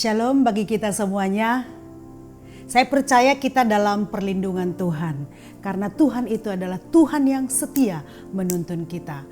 Shalom bagi kita semuanya. Saya percaya kita dalam perlindungan Tuhan. Karena Tuhan itu adalah Tuhan yang setia menuntun kita.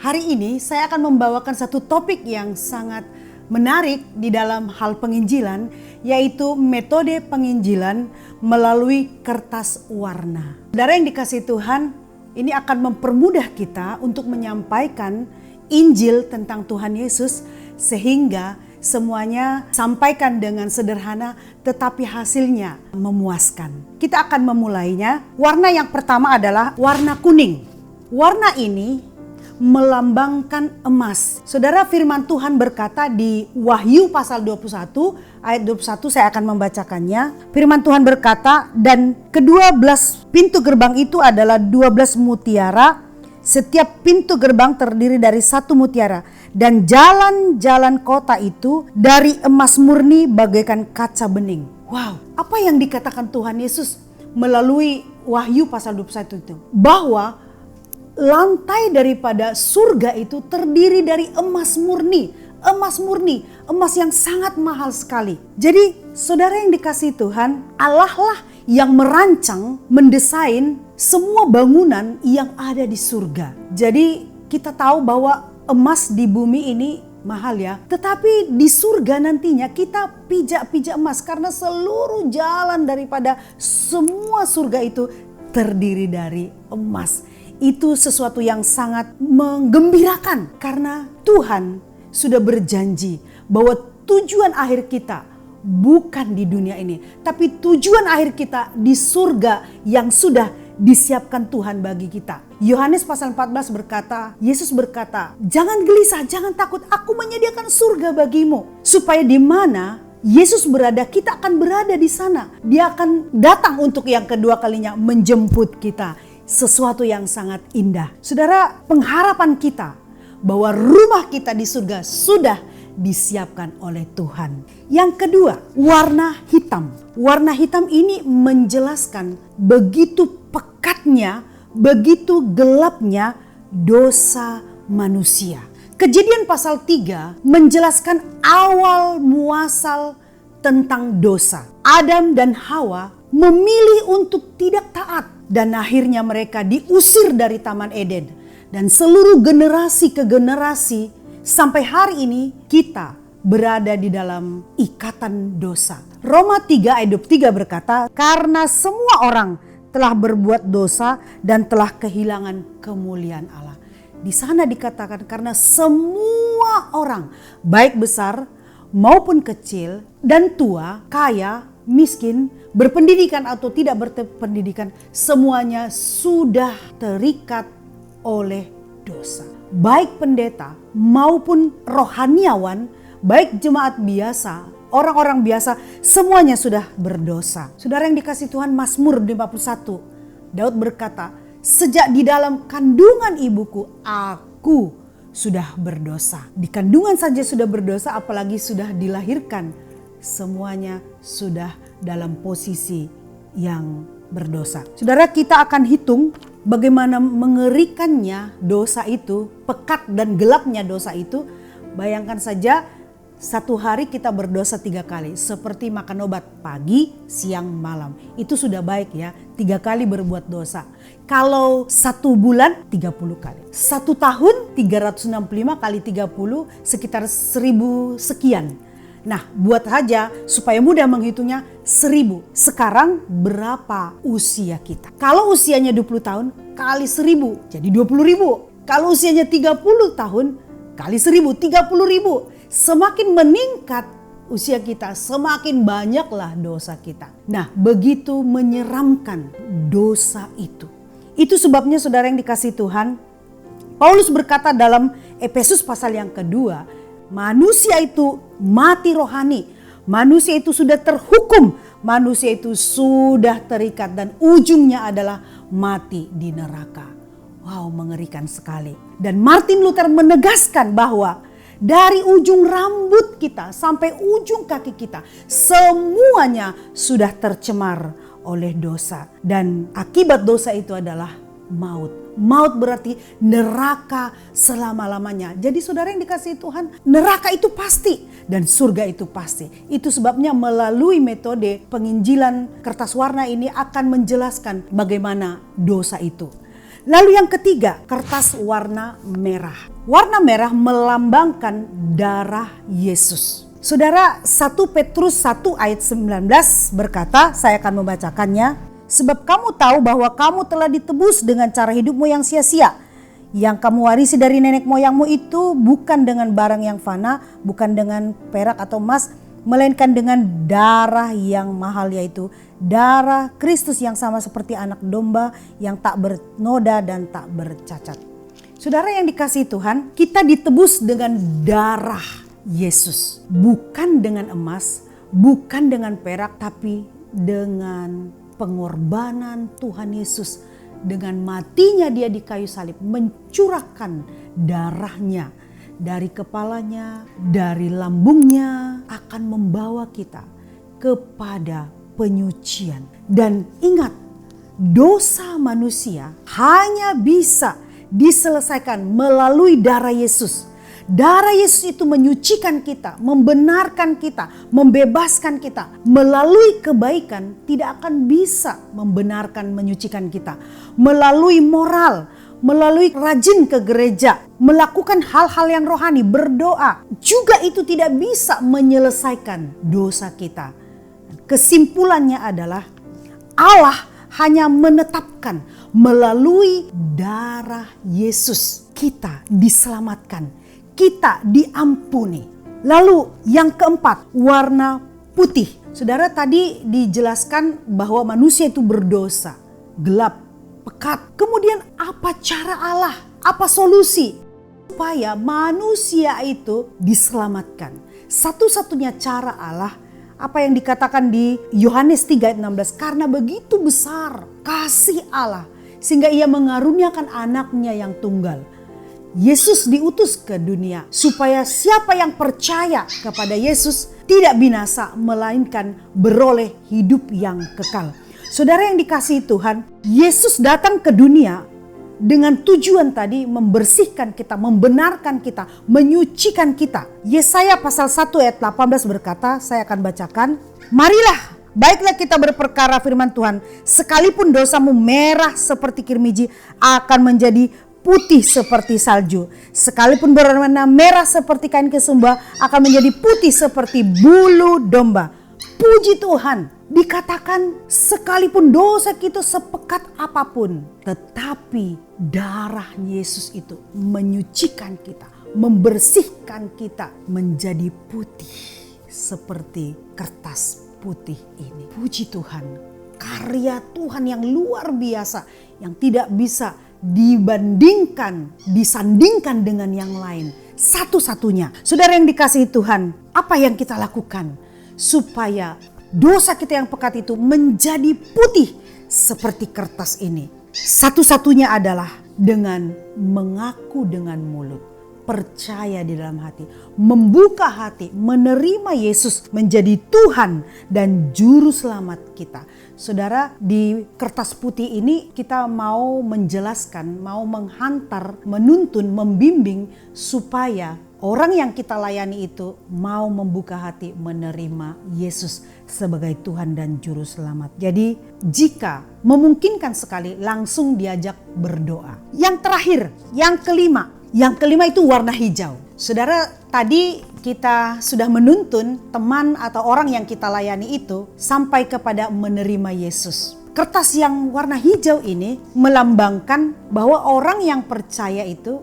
Hari ini saya akan membawakan satu topik yang sangat menarik di dalam hal penginjilan, yaitu metode penginjilan melalui kertas warna. Saudara yang dikasihi Tuhan, ini akan mempermudah kita untuk menyampaikan Injil tentang Tuhan Yesus sehingga semuanya sampaikan dengan sederhana tetapi hasilnya memuaskan. Kita akan memulainya. Warna yang pertama adalah warna kuning. Warna ini melambangkan emas. Saudara, firman Tuhan berkata di Wahyu pasal 21 ayat 21, saya akan membacakannya. Firman Tuhan berkata, dan ke-12 pintu gerbang itu adalah 12 mutiara. Setiap pintu gerbang terdiri dari satu mutiara, dan jalan-jalan kota itu dari emas murni bagaikan kaca bening. Wow, apa yang dikatakan Tuhan Yesus melalui Wahyu pasal 21 itu? Bahwa lantai daripada surga itu terdiri dari emas murni. Emas murni, emas yang sangat mahal sekali. Jadi saudara yang dikasihi Tuhan, Allah lah yang merancang, mendesain semua bangunan yang ada di surga. Jadi kita tahu bahwa emas di bumi ini mahal ya. Tetapi di surga nantinya kita pijak-pijak emas. Karena seluruh jalan daripada semua surga itu terdiri dari emas. Itu sesuatu yang sangat menggembirakan. Karena Tuhan sudah berjanji bahwa tujuan akhir kita bukan di dunia ini, tapi tujuan akhir kita di surga yang sudah disiapkan Tuhan bagi kita. Yohanes pasal 14 berkata, Yesus berkata, jangan gelisah, jangan takut, aku menyediakan surga bagimu. Supaya di mana Yesus berada, kita akan berada di sana. Dia akan datang untuk yang kedua kalinya menjemput kita. Sesuatu yang sangat indah. Saudara, pengharapan kita bahwa rumah kita di surga sudah disiapkan oleh Tuhan. Yang kedua, warna hitam. Warna hitam ini menjelaskan begitu pekatnya, begitu gelapnya dosa manusia. Kejadian pasal 3 menjelaskan awal muasal tentang dosa. Adam dan Hawa memilih untuk tidak taat dan akhirnya mereka diusir dari Taman Eden. Dan seluruh generasi ke generasi sampai hari ini kita berada di dalam ikatan dosa. Roma 3 ayat 23 berkata, karena semua orang telah berbuat dosa dan telah kehilangan kemuliaan Allah. Di sana dikatakan karena semua orang, baik besar maupun kecil dan tua, kaya, miskin, berpendidikan atau tidak berpendidikan, semuanya sudah terikat oleh dosa. Baik pendeta maupun rohaniawan, baik jemaat biasa, orang-orang biasa, semuanya sudah berdosa. Saudara yang dikasihi Tuhan, Mazmur 51, Daud berkata, sejak di dalam kandungan ibuku, aku sudah berdosa. Di kandungan saja sudah berdosa, apalagi sudah dilahirkan. Semuanya sudah dalam posisi yang berdosa. Saudara, kita akan hitung bagaimana mengerikannya dosa itu, pekat dan gelapnya dosa itu. Bayangkan saja satu hari kita berdosa 3 kali. Seperti makan obat pagi, siang, malam. Itu sudah baik ya, 3 kali berbuat dosa. Kalau 1 bulan 30 kali. 1 tahun 365 kali 30 sekitar 1000 sekian. Nah, buat saja supaya mudah menghitungnya 1000. Sekarang berapa usia kita? Kalau usianya 20 tahun kali 1000 jadi 20.000. Kalau usianya 30 tahun kali 1000, 30.000. Semakin meningkat usia kita, semakin banyaklah dosa kita. Nah, begitu menyeramkan dosa itu. Itu sebabnya saudara yang dikasihi Tuhan, Paulus berkata dalam Efesus pasal yang kedua, manusia itu mati rohani. Manusia itu sudah terhukum. Manusia itu sudah terikat dan ujungnya adalah mati di neraka. Wow, mengerikan sekali. Dan Martin Luther menegaskan bahwa dari ujung rambut kita sampai ujung kaki kita, semuanya sudah tercemar oleh dosa. Dan akibat dosa itu adalah maut. Maut berarti neraka selama-lamanya. Jadi saudara yang dikasihi Tuhan, neraka itu pasti dan surga itu pasti. Itu sebabnya melalui metode penginjilan kertas warna ini akan menjelaskan bagaimana dosa itu. Lalu yang ketiga, kertas warna merah. Warna merah melambangkan darah Yesus. Saudara, 1 Petrus 1 ayat 19 berkata, saya akan membacakannya. Sebab kamu tahu bahwa kamu telah ditebus dengan cara hidupmu yang sia-sia. Yang kamu warisi dari nenek moyangmu itu bukan dengan barang yang fana, bukan dengan perak atau emas, melainkan dengan darah yang mahal, yaitu darah Kristus yang sama seperti anak domba yang tak bernoda dan tak bercacat. Saudara yang dikasihi Tuhan, kita ditebus dengan darah Yesus, bukan dengan emas, bukan dengan perak, tapi dengan pengorbanan Tuhan Yesus. Dengan matinya dia di kayu salib, mencurahkan darahnya dari kepalanya, dari lambungnya, akan membawa kita kepada penyucian. Dan ingat, dosa manusia hanya bisa diselesaikan melalui darah Yesus. Darah Yesus itu menyucikan kita, membenarkan kita, membebaskan kita. Melalui kebaikan tidak akan bisa membenarkan, menyucikan kita. Melalui moral, melalui rajin ke gereja, melakukan hal-hal yang rohani, berdoa, juga itu tidak bisa menyelesaikan dosa kita. Kesimpulannya adalah Allah hanya menetapkan melalui darah Yesus kita diselamatkan, kita diampuni. Lalu yang keempat, warna putih. Saudara, tadi dijelaskan bahwa manusia itu berdosa, gelap, pekat. Kemudian apa cara Allah? Apa solusi? Supaya manusia itu diselamatkan. Satu-satunya cara Allah, apa yang dikatakan di Yohanes 3 ayat 16. Karena begitu besar kasih Allah, sehingga ia mengaruniakan anaknya yang tunggal. Yesus diutus ke dunia supaya siapa yang percaya kepada Yesus tidak binasa, melainkan beroleh hidup yang kekal. Saudara yang dikasihi Tuhan, Yesus datang ke dunia dengan tujuan tadi membersihkan kita, membenarkan kita, menyucikan kita. Yesaya pasal 1 ayat 18 berkata, saya akan bacakan. Marilah, baiklah kita berperkara firman Tuhan, sekalipun dosamu merah seperti kirmiji akan menjadi putih seperti salju. Sekalipun berwarna merah seperti kain kesumba akan menjadi putih seperti bulu domba. Puji Tuhan, dikatakan sekalipun dosa kita sepekat apapun, tetapi darah Yesus itu menyucikan kita, membersihkan kita menjadi putih seperti kertas putih ini. Puji Tuhan, karya Tuhan yang luar biasa yang tidak bisa dibandingkan, disandingkan dengan yang lain. Satu-satunya. Saudara yang dikasihi Tuhan, apa yang kita lakukan supaya dosa kita yang pekat itu menjadi putih seperti kertas ini? Satu-satunya adalah dengan mengaku dengan mulut, percaya di dalam hati, membuka hati, menerima Yesus menjadi Tuhan dan Juru Selamat kita. Saudara, di kertas putih ini kita mau menjelaskan, mau menghantar, menuntun, membimbing supaya orang yang kita layani itu mau membuka hati menerima Yesus sebagai Tuhan dan Juru Selamat. Jadi jika memungkinkan sekali langsung diajak berdoa. Yang terakhir, yang kelima. Yang kelima itu warna hijau. Saudara, tadi kita sudah menuntun teman atau orang yang kita layani itu sampai kepada menerima Yesus. Kertas yang warna hijau ini melambangkan bahwa orang yang percaya itu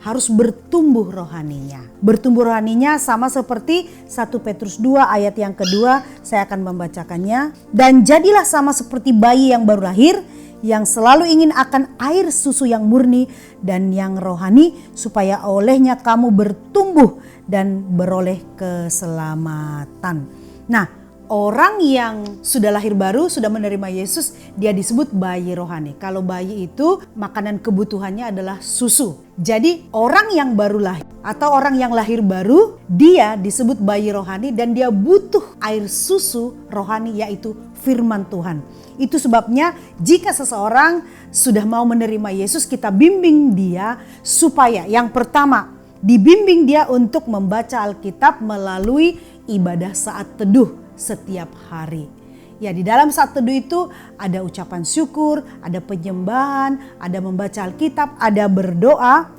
harus bertumbuh rohaninya. Bertumbuh rohaninya sama seperti 1 Petrus 2 ayat yang kedua, saya akan membacakannya. Dan jadilah sama seperti bayi yang baru lahir, yang selalu ingin akan air susu yang murni dan yang rohani, supaya olehnya kamu bertumbuh dan beroleh keselamatan. Nah, orang yang sudah lahir baru, sudah menerima Yesus, dia disebut bayi rohani. Kalau bayi itu makanan kebutuhannya adalah susu. Jadi orang yang baru lahir atau orang yang lahir baru, dia disebut bayi rohani dan dia butuh air susu rohani, yaitu firman Tuhan. Itu sebabnya jika seseorang sudah mau menerima Yesus, kita bimbing dia supaya yang pertama, dibimbing dia untuk membaca Alkitab melalui ibadah saat teduh setiap hari. Ya, di dalam saat teduh itu ada ucapan syukur, ada penyembahan, ada membaca Alkitab, ada berdoa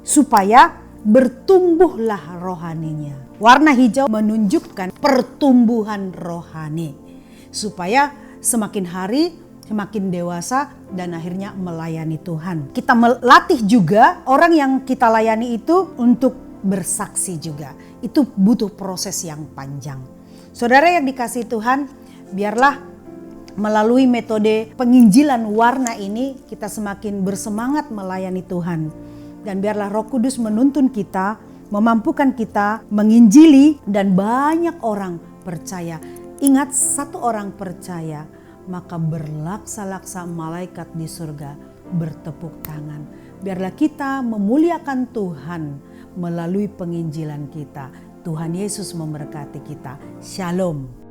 supaya bertumbuhlah rohaninya. Warna hijau menunjukkan pertumbuhan rohani supaya semakin hari semakin dewasa dan akhirnya melayani Tuhan. Kita melatih juga orang yang kita layani itu untuk bersaksi juga. Itu butuh proses yang panjang. Saudara yang dikasihi Tuhan, biarlah melalui metode penginjilan warna ini kita semakin bersemangat melayani Tuhan. Dan biarlah Roh Kudus menuntun kita, memampukan kita menginjili dan banyak orang percaya. Ingat, satu orang percaya, maka berlaksa-laksa malaikat di surga bertepuk tangan. Biarlah kita memuliakan Tuhan melalui penginjilan kita. Tuhan Yesus memberkati kita. Shalom.